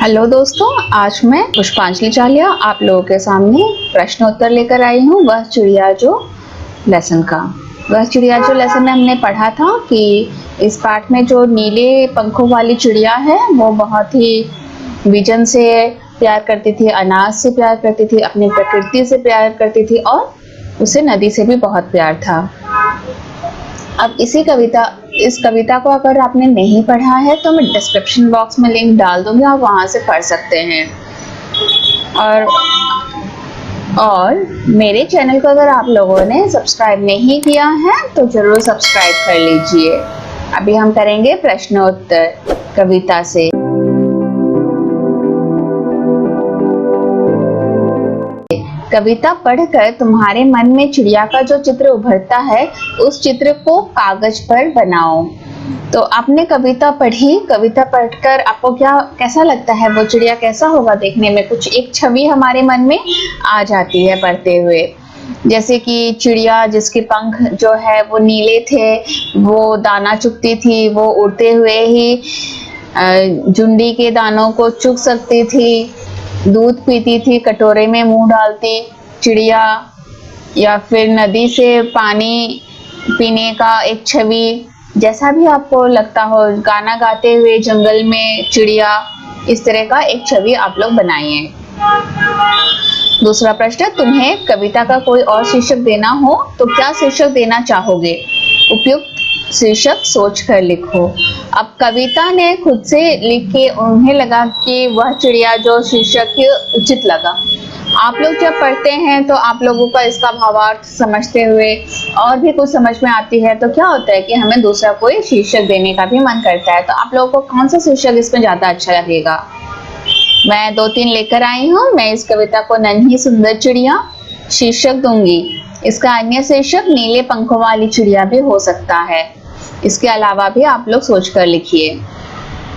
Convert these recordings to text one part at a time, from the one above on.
Hello दोस्तों, आज मैं पुष्पांजलि चालिया आप लोगों के सामने प्रश्न उत्तर लेकर आई हूँ। वह चिड़िया जो लेसन में हमने पढ़ा था कि इस पाठ में जो नीले पंखों वाली चिड़िया है वो बहुत ही विजन से प्यार करती थी, अनाज से प्यार करती थी, अपनी प्रकृति से प्यार करती थी और उसे नदी से भी बहुत प्यार था। अब इस कविता को अगर आपने नहीं पढ़ा है तो मैं डिस्क्रिप्शन बॉक्स में लिंक डाल दूंगी, आप वहां से पढ़ सकते हैं। और मेरे चैनल को अगर आप लोगों ने सब्सक्राइब नहीं किया है तो जरूर सब्सक्राइब कर लीजिए। अभी हम करेंगे प्रश्नोत्तर कविता से। कविता पढ़कर तुम्हारे मन में चिड़िया का जो चित्र उभरता है उस चित्र को कागज पर बनाओ। तो आपने कविता पढ़ी, कविता पढ़कर आपको कैसा लगता है? वो चिड़िया कैसा होगा देखने में? कुछ एक छवि हमारे मन में आ जाती है पढ़ते हुए, जैसे कि चिड़िया जिसके पंख जो है वो नीले थे, वो दाना चुगती थी, वो उड़ते हुए ही जुंडी के दानों को चुग सकती थी, दूध पीती थी, कटोरे में मुंह डालती चिड़िया, या फिर नदी से पानी पीने का एक छवि, जैसा भी आपको लगता हो, गाना गाते हुए जंगल में चिड़िया, इस तरह का एक छवि आप लोग बनाइए। दूसरा प्रश्न, तुम्हें कविता का कोई और शीर्षक देना हो तो क्या शीर्षक देना चाहोगे? उपयुक्त शीर्षक सोचकर लिखो। अब कविता ने खुद से लिख के उन्हें लगा कि वह चिड़िया जो शीर्षक उचित लगा। आप लोग जब पढ़ते हैं तो आप लोगों का इसका भावार्थ समझते हुए और भी कुछ समझ में आती है तो क्या होता है कि हमें दूसरा कोई शीर्षक देने का भी मन करता है। तो आप लोगों को कौन सा शीर्षक इसमें ज्यादा अच्छा लगेगा? मैं 2-3 लेकर आई हूँ। मैं इस कविता को नन्ही सुंदर चिड़िया शीर्षक दूंगी। इसका अन्य शीर्षक नीले पंखों वाली चिड़िया भी हो सकता है। इसके अलावा भी आप लोग सोचकर लिखिए।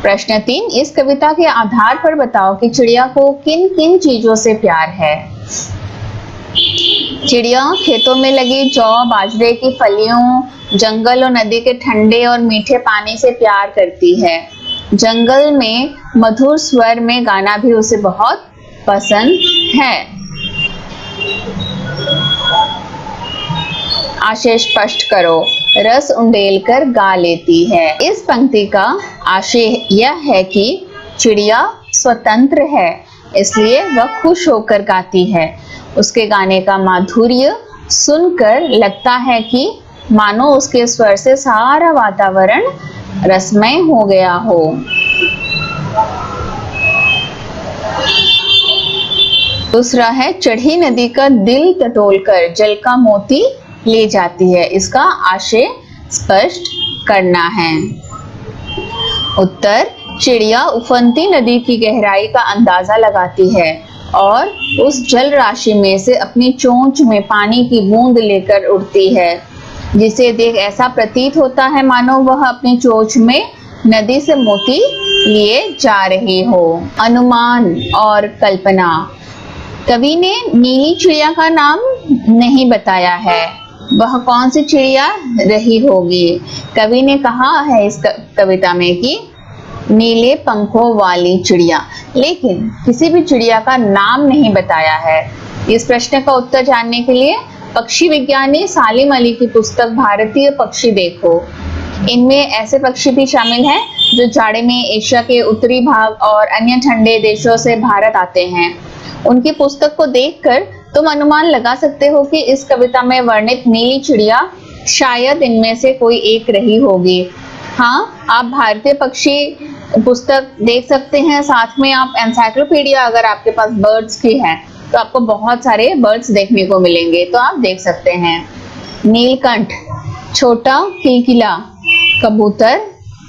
प्रश्न 3, इस कविता के आधार पर बताओ कि चिड़िया को किन किन चीजों से प्यार है। चिड़िया खेतों में लगी जौ, बाजरे की फलियों, जंगल और नदी के ठंडे और मीठे पानी से प्यार करती है। जंगल में मधुर स्वर में गाना भी उसे बहुत पसंद है। आशय स्पष्ट करो। रस उंडेल कर गा लेती है। इस पंक्ति का आशय यह है कि चिड़िया स्वतंत्र है, इसलिए वह खुश होकर गाती है। उसके गाने का माधुर्य सुनकर लगता है कि मानो उसके स्वर से सारा वातावरण रसमय हो गया हो। दूसरा है, चढ़ी नदी का दिल टटोलकर जल का मोती ले जाती है। इसका आशय स्पष्ट करना है। उत्तर, चिड़िया उफनती नदी की गहराई का अंदाजा लगाती है और उस जल राशि में से अपनी चोंच में पानी की बूंद लेकर उड़ती है, जिसे देख ऐसा प्रतीत होता है मानो वह अपनी चोंच में नदी से मोती लिए जा रही हो। अनुमान और कल्पना। कवि ने नीली चिड़िया का नाम नहीं बताया है, वह कौन सी चिड़िया रही होगी? कवि ने कहा है इस कविता में कि नीले पंखों वाली चिड़िया, लेकिन किसी भी चिड़िया का नाम नहीं बताया है। इस प्रश्न का उत्तर जानने के लिए पक्षी विज्ञानी सालिम अली की पुस्तक भारतीय पक्षी देखो। इनमें ऐसे पक्षी भी शामिल हैं जो जाड़े में एशिया के उत्तरी भाग और अन्य ठंडे देशों से भारत आते हैं। उनकी पुस्तक को देखकर तुम अनुमान लगा सकते हो कि इस कविता में वर्णित नीली चिड़िया शायद इनमें से कोई एक रही होगी। हाँ, आप भारतीय पक्षी पुस्तक देख सकते हैं, साथ में आप एनसाइक्लोपीडिया अगर आपके पास बर्ड्स की है तो आपको बहुत सारे बर्ड्स देखने को मिलेंगे, तो आप देख सकते हैं। नीलकंठ, छोटा किलकिला कबूतर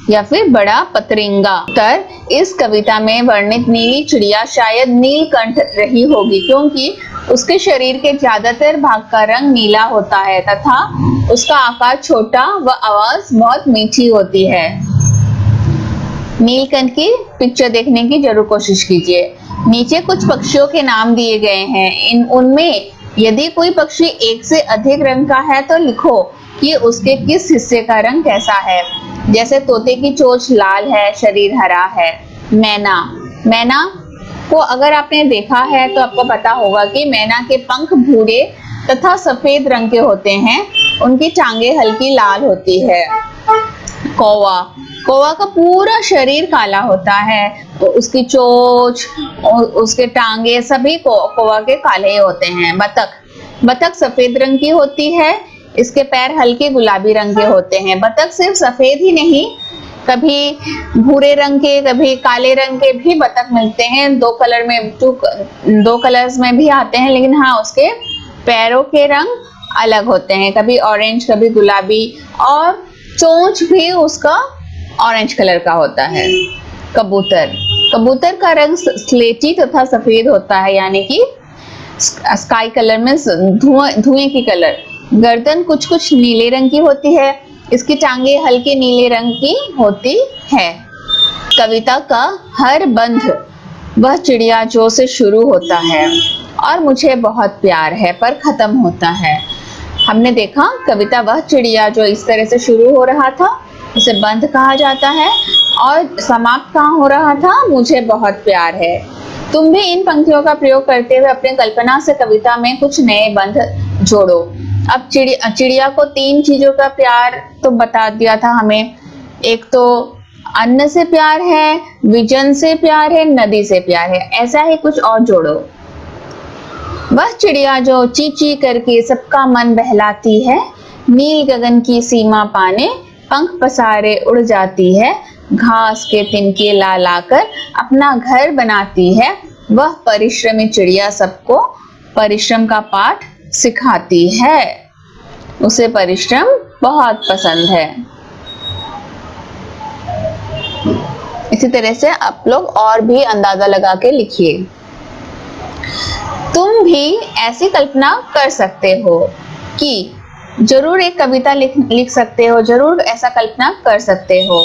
या फिर बड़ा पतरिंगा। उत्तर, इस कविता में वर्णित नीली चिड़िया शायद नीलकंठ रही होगी, क्योंकि उसके शरीर के ज्यादातर भाग का रंग नीला होता है तथा उसका आकार छोटा व आवाज बहुत मीठी होती है। नीलकंठ की पिक्चर देखने की जरूर कोशिश कीजिए। नीचे कुछ पक्षियों के नाम दिए गए हैं। उनमें यदि कोई पक्षी एक से अधिक रंग का है तो लिखो कि उसके किस हिस्से का रंग कैसा है। जैसे तोते की चोंच लाल है, शरीर हरा है। मैना, मैना को अगर आपने देखा है तो आपको पता होगा कि मैना के पंख भूरे तथा सफेद रंग के होते हैं, उनकी टांगे हल्की लाल होती है। कौवा, कौवा का पूरा शरीर काला होता है, तो उसकी चोंच और उसके टांगे सभी कौवा के काले होते हैं। बतख, बतख सफेद रंग की होती है, इसके पैर हल्के गुलाबी रंग के होते हैं। बतख सिर्फ सफेद ही नहीं, कभी भूरे रंग के कभी काले रंग के भी बतख मिलते हैं, दो कलर्स में भी आते हैं, लेकिन हाँ उसके पैरों के रंग अलग होते हैं, कभी ऑरेंज कभी गुलाबी, और चोंच भी उसका ऑरेंज कलर का होता है। कबूतर, कबूतर का रंग स्लेटी तथा सफेद होता है, यानी कि स्काई कलर में धुएं की कलर। गर्दन कुछ कुछ नीले रंग की होती है, इसकी टांगे हल्के नीले रंग की होती है। कविता का हर बंध वह चिड़िया जो से शुरू होता है और मुझे बहुत प्यार है पर खत्म होता है। हमने देखा कविता वह चिड़िया जो इस तरह से शुरू हो रहा था उसे बंध कहा जाता है, और समाप्त कहाँ हो रहा था, मुझे बहुत प्यार है। तुम भी इन पंक्तियों का प्रयोग करते हुए अपने कल्पना से कविता में कुछ नए बंध जोड़ो। अब चिड़िया को 3 चीजों का प्यार तो बता दिया था हमें, एक तो अन्न से प्यार है, विजन से प्यार है, नदी से प्यार है, ऐसा ही कुछ और जोड़ो। वह चिड़िया जो ची ची करके सबका मन बहलाती है, नील गगन की सीमा पाने पंख पसारे उड़ जाती है, घास के तिनके ला लाकर अपना घर बनाती है, वह परिश्रमी चिड़िया सबको परिश्रम का पाठ सिखाती है। उसे परिश्रम बहुत पसंद है। इसी तरह से आप लोग और भी अंदाजा लगा के लिखिए। तुम भी ऐसी कल्पना कर सकते हो कि जरूर एक कविता लिख सकते हो, जरूर ऐसा कल्पना कर सकते हो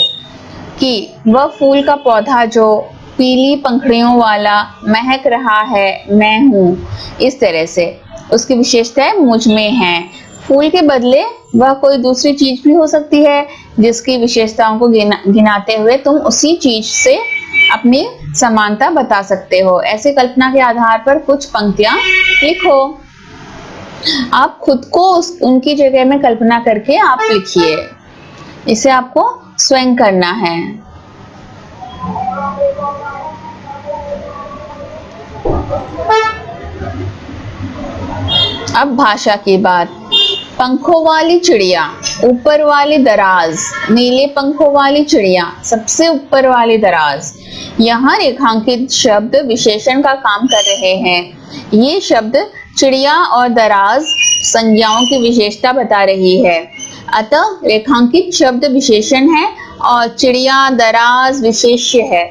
कि वह फूल का पौधा जो पीली पंखुड़ियों वाला महक रहा है मैं हूँ, इस तरह से उसकी विशेषताएं मुझ में हैं। फूल के बदले वह कोई दूसरी चीज भी हो सकती है जिसकी विशेषताओं को गिनाते हुए तुम उसी चीज से अपनी समानता बता सकते हो। ऐसे कल्पना के आधार पर कुछ पंक्तियां लिखो। आप खुद को उनकी जगह में कल्पना करके आप लिखिए। इसे आपको स्वयं करना है। अब भाषा की बात। पंखों वाली चिड़िया, ऊपर वाली दराज, नीले पंखों वाली चिड़िया, सबसे ऊपर वाली दराज। यहाँ रेखांकित शब्द विशेषण का काम कर रहे हैं। ये शब्द चिड़िया और दराज संज्ञाओं की विशेषता बता रही है। अतः रेखांकित शब्द विशेषण है और चिड़िया दराज विशेष्य है।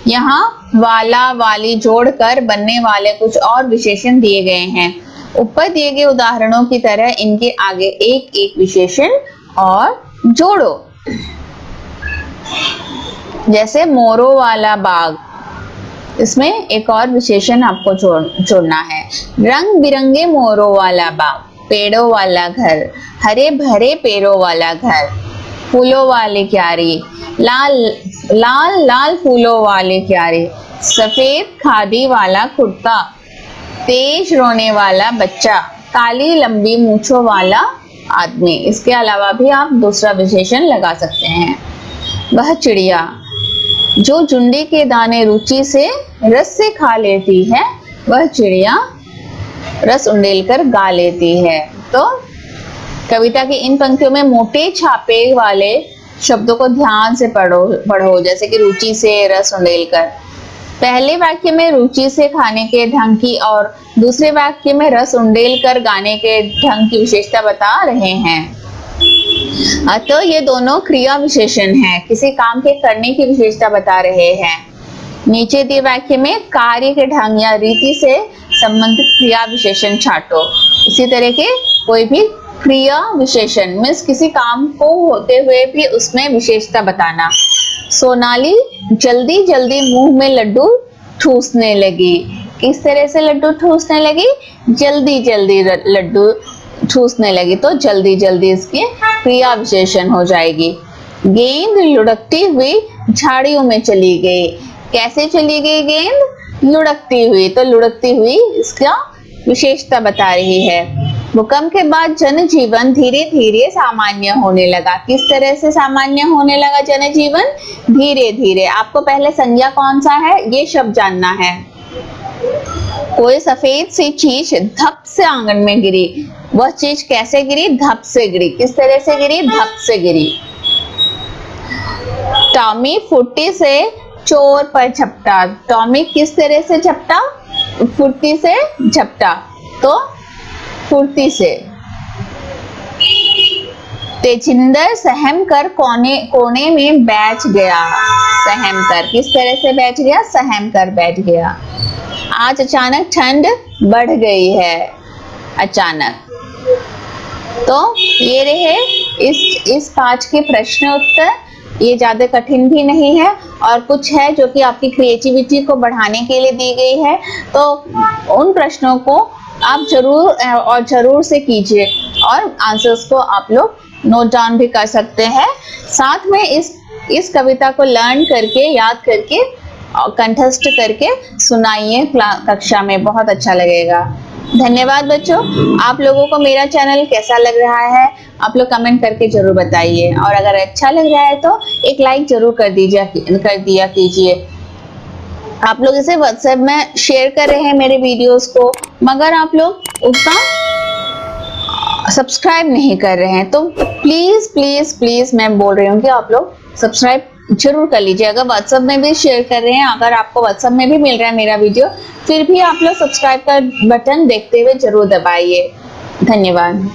यहाँ वाला वाली जोड़कर बनने वाले कुछ और विशेषण दिए गए हैं। ऊपर दिए गए उदाहरणों की तरह इनके आगे एक एक विशेषण और जोड़ो। जैसे मोरों वाला बाग, इसमें एक और विशेषण आपको जोड़ना है। रंग बिरंगे मोरों वाला बाग, पेड़ों वाला घर, हरे भरे पेड़ों वाला घर, फूलों वाली क्यारी, लाल लाल लाल फूलों वाली क्यारी, सफेद खादी वाला कुर्ता, तेज रोने वाला बच्चा, काली लंबी मूंछों वाला आदमी। इसके अलावा भी आप दूसरा विशेषण लगा सकते हैं। वह चिड़िया जो जुंडी के दाने रुचि से रस से खा लेती है, वह चिड़िया रस उंडेलकर गा लेती है। तो कविता की इन पंक्तियों में मोटे छापे वाले शब्दों को ध्यान से पढ़ो, जैसे कि रुचि से, रस उंडेलकर। पहले वाक्य में रुचि से खाने के ढंग की और दूसरे वाक्य में रस उंडेलकर गाने के ढंग की विशेषता बता रहे हैं। अतः ये दोनों क्रिया विशेषण हैं, किसी काम के करने की विशेषता बता रहे हैं। नीचे दिए वाक्य में कार्य के ढंग या रीति से संबंधित क्रिया विशेषण छांटो। इसी तरह के कोई भी क्रिया विशेषण मीन्स किसी काम को होते हुए भी उसमें विशेषता बताना। सोनाली जल्दी जल्दी मुंह में लड्डू ठूसने लगी। किस तरह से लड्डू ठूसने लगी? जल्दी जल्दी लड्डू ठूसने लगी, तो जल्दी जल्दी इसकी क्रिया विशेषण हो जाएगी। गेंद लुढ़कती हुई झाड़ियों में चली गई। कैसे चली गई गेंद? लुढ़कती हुई। तो लुढ़कती हुई इसका विशेषता बता रही है। भूकंप के बाद जनजीवन धीरे धीरे सामान्य होने लगा। किस तरह से सामान्य होने लगा जनजीवन? धीरे धीरे। आपको पहले संज्ञा कौन सा है ये शब्द जानना है। कोई सफेद सी चीज धप से आंगन में गिरी। वह चीज कैसे गिरी? धप से गिरी। किस तरह से गिरी? धप से गिरी। टॉमी फुर्ती से चोर पर झपटा। टॉमी किस तरह से झपटा? फुर्ती से झपटा। तो फुर्ती से। तेजिंदर सहम कर कोने में बैठ गया। सहम कर। किस तरह से बैठ गया? सहम कर बैठ गया। आज अचानक ठंड बढ़ गई है। अचानक। तो ये रहे इस पाठ के प्रश्न उत्तर। ये ज्यादा कठिन भी नहीं है और कुछ है जो कि आपकी क्रिएटिविटी को बढ़ाने के लिए दी गई है। तो उन प्रश्नों को आप जरूर से कीजिए और आंसर्स को आप लोग नोट डाउन भी कर सकते हैं। साथ में इस कविता को लर्न करके, याद करके और कंठस्थ करके सुनाइए कक्षा में, बहुत अच्छा लगेगा। धन्यवाद बच्चों। आप लोगों को मेरा चैनल कैसा लग रहा है आप लोग कमेंट करके जरूर बताइए और अगर अच्छा लग रहा है तो एक लाइक जरूर कर दिया कीजिए। आप लोग इसे व्हाट्सएप में शेयर कर रहे हैं मेरे वीडियोस को, मगर आप लोग उसका सब्सक्राइब नहीं कर रहे हैं। तो प्लीज प्लीज प्लीज मैं बोल रही हूँ कि आप लोग सब्सक्राइब जरूर कर लीजिए। अगर व्हाट्सएप में भी शेयर कर रहे हैं, अगर आपको व्हाट्सएप में भी मिल रहा है मेरा वीडियो, फिर भी आप लोग सब्सक्राइब का बटन देखते हुए जरूर दबाइए। धन्यवाद।